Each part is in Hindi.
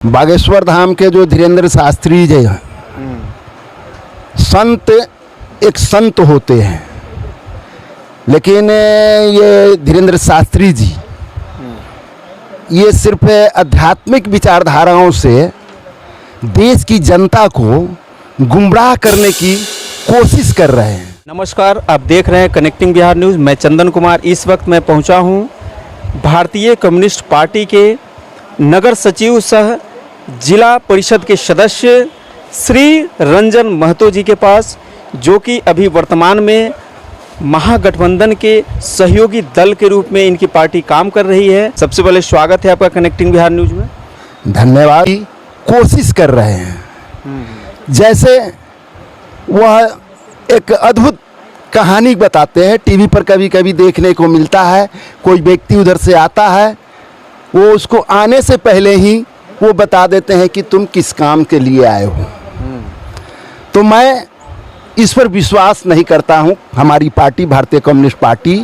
बागेश्वर धाम के जो धीरेन्द्र शास्त्री जी हैं, संत एक संत होते हैं, लेकिन ये धीरेन्द्र शास्त्री जी ये सिर्फ आध्यात्मिक विचारधाराओं से देश की जनता को गुमराह करने की कोशिश कर रहे हैं। नमस्कार, आप देख रहे हैं कनेक्टिंग बिहार न्यूज़। मैं चंदन कुमार। इस वक्त मैं पहुंचा हूं भारतीय कम्युनिस्ट पार्टी के नगर सचिव सह जिला परिषद के सदस्य श्री रंजन महतो जी के पास, जो कि अभी वर्तमान में महागठबंधन के सहयोगी दल के रूप में इनकी पार्टी काम कर रही है। सबसे पहले स्वागत है आपका कनेक्टिंग बिहार न्यूज़ में। धन्यवाद। कोशिश कर रहे हैं, जैसे वह एक अद्भुत कहानी बताते हैं, टीवी पर कभी कभी देखने को मिलता है। कोई व्यक्ति उधर से आता है, वो उसको आने से पहले ही वो बता देते हैं कि तुम किस काम के लिए आए हो। तो मैं इस पर विश्वास नहीं करता हूँ। हमारी पार्टी भारतीय कम्युनिस्ट पार्टी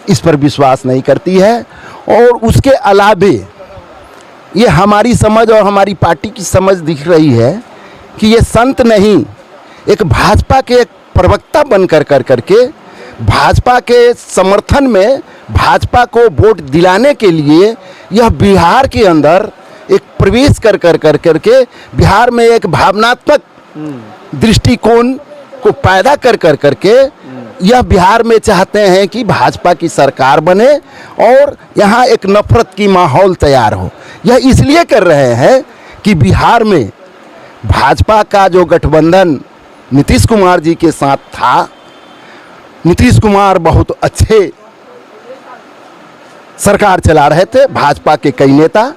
इस पर विश्वास नहीं करती है। और उसके अलावे ये हमारी समझ और हमारी पार्टी की समझ दिख रही है कि ये संत नहीं, एक भाजपा के एक प्रवक्ता बन करके भाजपा के समर्थन में भाजपा को वोट दिलाने के लिए यह बिहार के अंदर एक प्रवेश करके बिहार में एक भावनात्मक दृष्टिकोण को पैदा करके यह बिहार में चाहते हैं कि भाजपा की सरकार बने और यहाँ एक नफरत की माहौल तैयार हो। यह इसलिए कर रहे हैं कि बिहार में भाजपा का जो गठबंधन नीतीश कुमार जी के साथ था, नीतीश कुमार बहुत अच्छे सरकार चला रहे थे। भाजपा के कई नेता,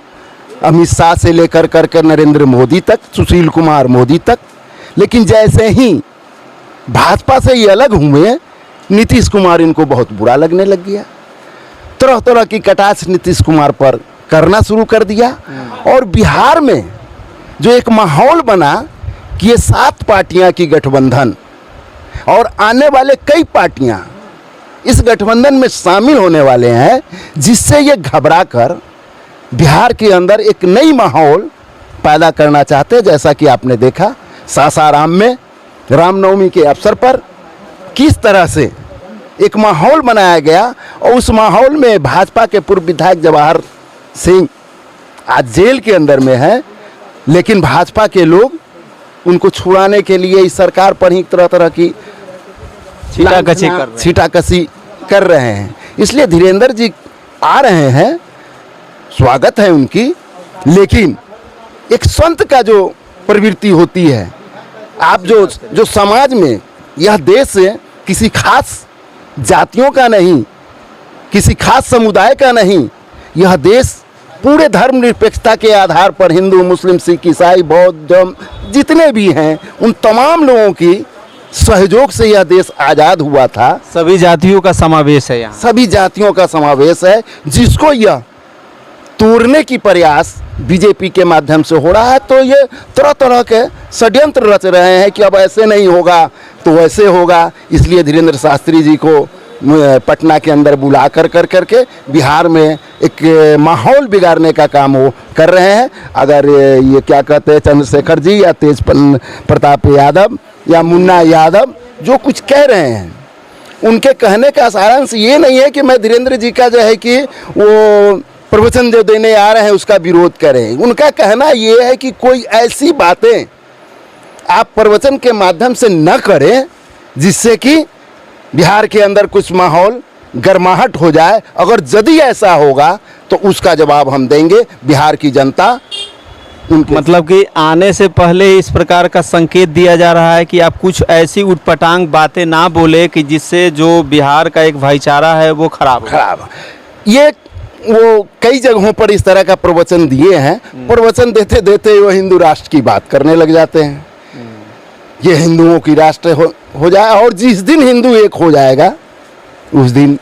अमित शाह से लेकर नरेंद्र मोदी तक, सुशील कुमार मोदी तक, लेकिन जैसे ही भाजपा से ये अलग हुए, नीतीश कुमार इनको बहुत बुरा लगने लग गया। तरह तरह की कटाक्ष नीतीश कुमार पर करना शुरू कर दिया। और बिहार में जो एक माहौल बना कि ये 7 पार्टियां की गठबंधन और आने वाले कई पार्टियां इस गठबंधन में शामिल होने वाले हैं, जिससे ये घबरा कर बिहार के अंदर एक नई माहौल पैदा करना चाहते हैं। जैसा कि आपने देखा सासाराम में रामनवमी के अवसर पर किस तरह से एक माहौल बनाया गया, और उस माहौल में भाजपा के पूर्व विधायक जवाहर सिंह आज जेल के अंदर में है, लेकिन भाजपा के लोग उनको छुड़ाने के लिए इस सरकार पर ही तरह तरह की छीटाकशी कर रहे हैं। इसलिए धीरेन्द्र जी आ रहे हैं, स्वागत है उनकी, लेकिन एक संत का जो प्रवृत्ति होती है, आप जो समाज में, यह देश किसी खास जातियों का नहीं, किसी खास समुदाय का नहीं, यह देश पूरे धर्मनिरपेक्षता के आधार पर हिंदू, मुस्लिम, सिख, ईसाई, बौद्ध जितने भी हैं, उन तमाम लोगों की सहयोग से यह देश आज़ाद हुआ था। सभी जातियों का समावेश है यहाँ, सभी जातियों का समावेश है, जिसको यह तोड़ने की प्रयास बीजेपी के माध्यम से हो रहा है। तो ये तरह तरह के षड्यंत्र रच रहे हैं कि अब ऐसे नहीं होगा तो वैसे होगा। इसलिए धीरेन्द्र शास्त्री जी को पटना के अंदर बुला करके बिहार में एक माहौल बिगाड़ने का काम वो कर रहे हैं। अगर ये क्या कहते हैं, चंद्रशेखर जी या तेज प्रताप यादव या मुन्ना यादव जो कुछ कह रहे हैं, उनके कहने का सारांश ये नहीं है कि मैं धीरेन्द्र जी का जो है कि वो प्रवचन जो देने आ रहे हैं उसका विरोध करें। उनका कहना ये है कि कोई ऐसी बातें आप प्रवचन के माध्यम से न करें जिससे कि बिहार के अंदर कुछ माहौल गर्माहट हो जाए। अगर यदि ऐसा होगा तो उसका जवाब हम देंगे। बिहार की जनता मतलब कि आने से पहले इस प्रकार का संकेत दिया जा रहा है कि आप कुछ ऐसी उटपटांग बातें ना बोले कि जिससे जो बिहार का एक भाईचारा है वो खराब। ये वो कई जगहों पर इस तरह का प्रवचन दिए हैं। प्रवचन देते देते वो हिंदू राष्ट्र की बात करने लग जाते हैं। ये हिंदुओं की राष्ट्र हो जाए, और जिस दिन हिंदू एक हो जाएगा उस दिन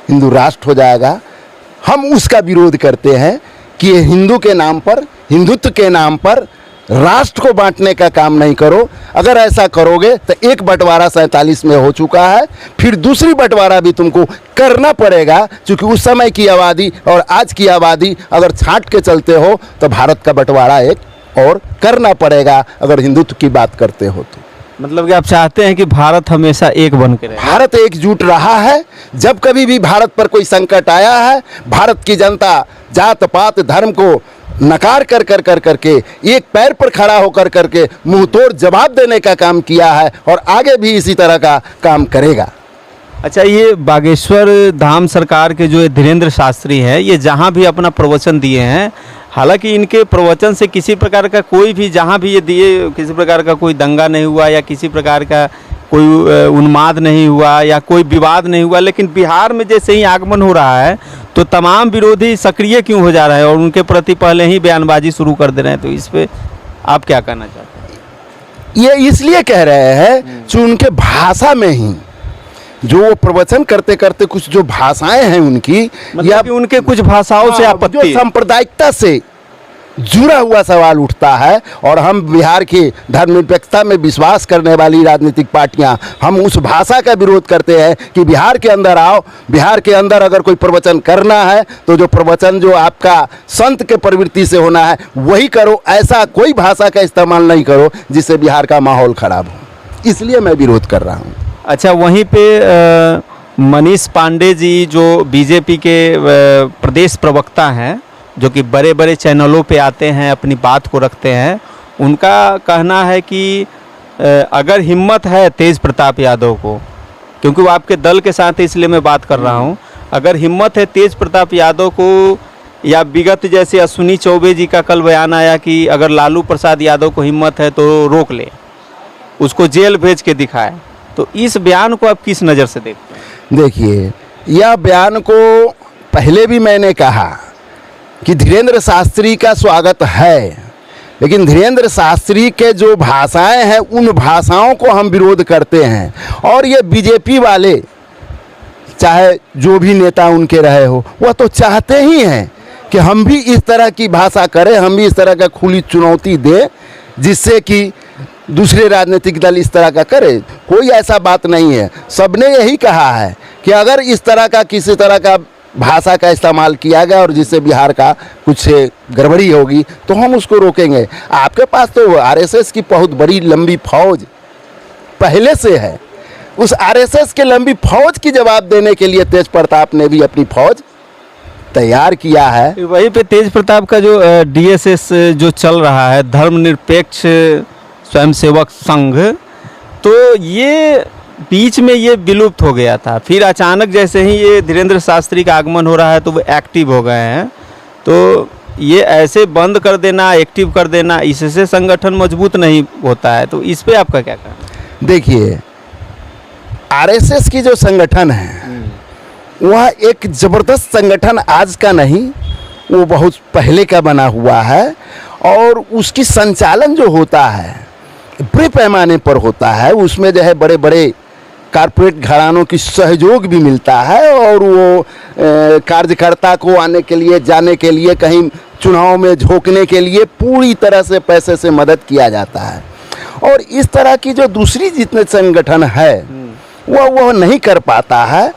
हिंदू राष्ट्र हो जाएगा। हम उसका विरोध करते हैं कि ये हिंदू के नाम पर, हिंदुत्व के नाम पर राष्ट्र को बांटने का काम नहीं करो। अगर ऐसा करोगे तो एक बंटवारा 47 में हो चुका है, फिर दूसरी बंटवारा भी तुमको करना पड़ेगा, क्योंकि उस समय की आबादी और आज की आबादी अगर छांट के चलते हो तो भारत का बंटवारा एक और करना पड़ेगा, अगर हिंदुत्व की बात करते हो तो। मतलब कि आप चाहते हैं कि भारत हमेशा एक बन के रहे। भारत एकजुट रहा है। जब कभी भी भारत पर कोई संकट आया है, भारत की जनता जात पात धर्म को नकार कर कर कर करके एक पैर पर खड़ा होकर करके मुंह तोड़ जवाब देने का काम किया है और आगे भी इसी तरह का काम करेगा। अच्छा, ये बागेश्वर धाम सरकार के जो धीरेन्द्र शास्त्री हैं, ये जहाँ भी अपना प्रवचन दिए हैं, हालांकि इनके प्रवचन से किसी प्रकार का कोई भी, जहाँ भी ये दिए, किसी प्रकार का कोई दंगा नहीं हुआ या किसी प्रकार का कोई उन्माद नहीं हुआ या कोई विवाद नहीं हुआ। लेकिन बिहार में जैसे ही आगमन हो रहा है तो तमाम विरोधी सक्रिय क्यों हो जा रहे हैं और उनके प्रति पहले ही बयानबाजी शुरू कर दे रहे हैं, तो इस पे आप क्या कहना चाहते हैं? ये इसलिए कह रहे हैं कि उनके भाषा में ही जो वो प्रवचन करते करते कुछ जो भाषाएं हैं उनकी, मतलब या कि उनके कुछ भाषाओं से आपत्ति, जो सांप्रदायिकता से जुड़ा हुआ सवाल उठता है। और हम बिहार की धर्मनिरपेक्षता में विश्वास करने वाली राजनीतिक पार्टियां, हम उस भाषा का विरोध करते हैं कि बिहार के अंदर आओ, बिहार के अंदर अगर कोई प्रवचन करना है तो जो प्रवचन जो आपका संत के प्रवृत्ति से होना है वही करो, ऐसा कोई भाषा का इस्तेमाल नहीं करो जिससे बिहार का माहौल खराब हो। इसलिए मैं विरोध कर रहा हूँ। अच्छा, वहीं पे मनीष पांडे जी जो बीजेपी के प्रदेश प्रवक्ता हैं, जो कि बड़े बड़े चैनलों पे आते हैं, अपनी बात को रखते हैं, उनका कहना है कि अगर हिम्मत है तेज प्रताप यादव को, क्योंकि वो आपके दल के साथ है इसलिए मैं बात कर रहा हूँ, अगर हिम्मत है तेज प्रताप यादव को, या विगत जैसे अश्विनी चौबे जी का कल बयान आया कि अगर लालू प्रसाद यादव को हिम्मत है तो रोक ले, उसको जेल भेज के दिखाए, तो इस बयान को आप किस नज़र से देखते हैं? देखिए, यह बयान को पहले भी मैंने कहा कि धीरेन्द्र शास्त्री का स्वागत है, लेकिन धीरेन्द्र शास्त्री के जो भाषाएं हैं उन भाषाओं को हम विरोध करते हैं। और ये बीजेपी वाले, चाहे जो भी नेता उनके रहे हो, वह तो चाहते ही हैं कि हम भी इस तरह की भाषा करें, हम भी इस तरह का खुली चुनौती दें, जिससे कि दूसरे राजनीतिक दल इस तरह का करे। कोई ऐसा बात नहीं है। सबने यही कहा है कि अगर इस तरह का किसी तरह का भाषा का इस्तेमाल किया गया और जिससे बिहार का कुछ गड़बड़ी होगी तो हम उसको रोकेंगे। आपके पास तो आरएसएस की बहुत बड़ी लंबी फौज पहले से है। उस आरएसएस के लंबी फौज की जवाब देने के लिए तेज प्रताप ने भी अपनी फौज तैयार किया है। वहीं पे तेज प्रताप का जो डीएसएस जो चल रहा है, धर्मनिरपेक्ष स्वयंसेवक संघ, तो ये बीच में ये विलुप्त हो गया था, फिर अचानक जैसे ही ये धीरेन्द्र शास्त्री का आगमन हो रहा है तो वो एक्टिव हो गए हैं। तो ये ऐसे बंद कर देना, एक्टिव कर देना, इससे संगठन मजबूत नहीं होता है, तो इस पे आपका क्या कहना है? देखिए, आरएसएस की जो संगठन है वह एक ज़बरदस्त संगठन आज का नहीं, वो बहुत पहले का बना हुआ है। और उसकी संचालन जो होता है बड़े पैमाने पर होता है। उसमें जो है बड़े बड़े कारपोरेट घरानों की सहयोग भी मिलता है और वो कार्यकर्ता को आने के लिए, जाने के लिए, कहीं चुनाव में झोंकने के लिए पूरी तरह से पैसे से मदद किया जाता है। और इस तरह की जो दूसरी जितने संगठन है वह नहीं कर पाता है,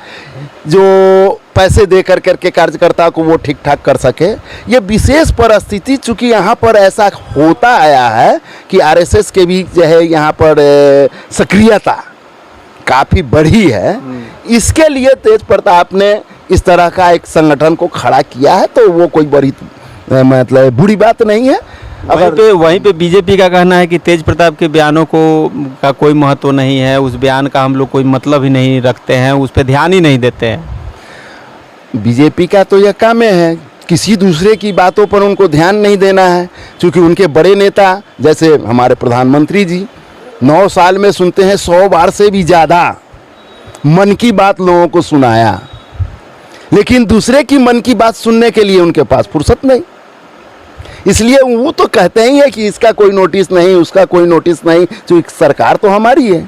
जो पैसे दे कर करके कार्यकर्ता को वो ठीक ठाक कर सके। ये विशेष परिस्थिति चूँकि यहाँ पर ऐसा होता आया है कि आरएसएस के भी जो है यहाँ पर सक्रियता काफ़ी बढ़ी है। इसके लिए तेज प्रताप ने इस तरह का एक संगठन को खड़ा किया है, तो वो कोई बड़ी मतलब बुरी बात नहीं है। वहीं पे बीजेपी का कहना है कि तेज प्रताप के बयानों का कोई महत्व नहीं है, उस बयान का हम लोग कोई मतलब ही नहीं रखते हैं, उस पर ध्यान ही नहीं देते हैं। बीजेपी का तो यह काम है किसी दूसरे की बातों पर उनको ध्यान नहीं देना है, क्योंकि उनके बड़े नेता जैसे हमारे प्रधानमंत्री जी 9 साल में सुनते हैं 100 बार से भी ज़्यादा मन की बात लोगों को सुनाया, लेकिन दूसरे की मन की बात सुनने के लिए उनके पास फुर्सत नहीं। इसलिए वो तो कहते ही है कि इसका कोई नोटिस नहीं, उसका कोई नोटिस नहीं, क्योंकि सरकार तो हमारी है।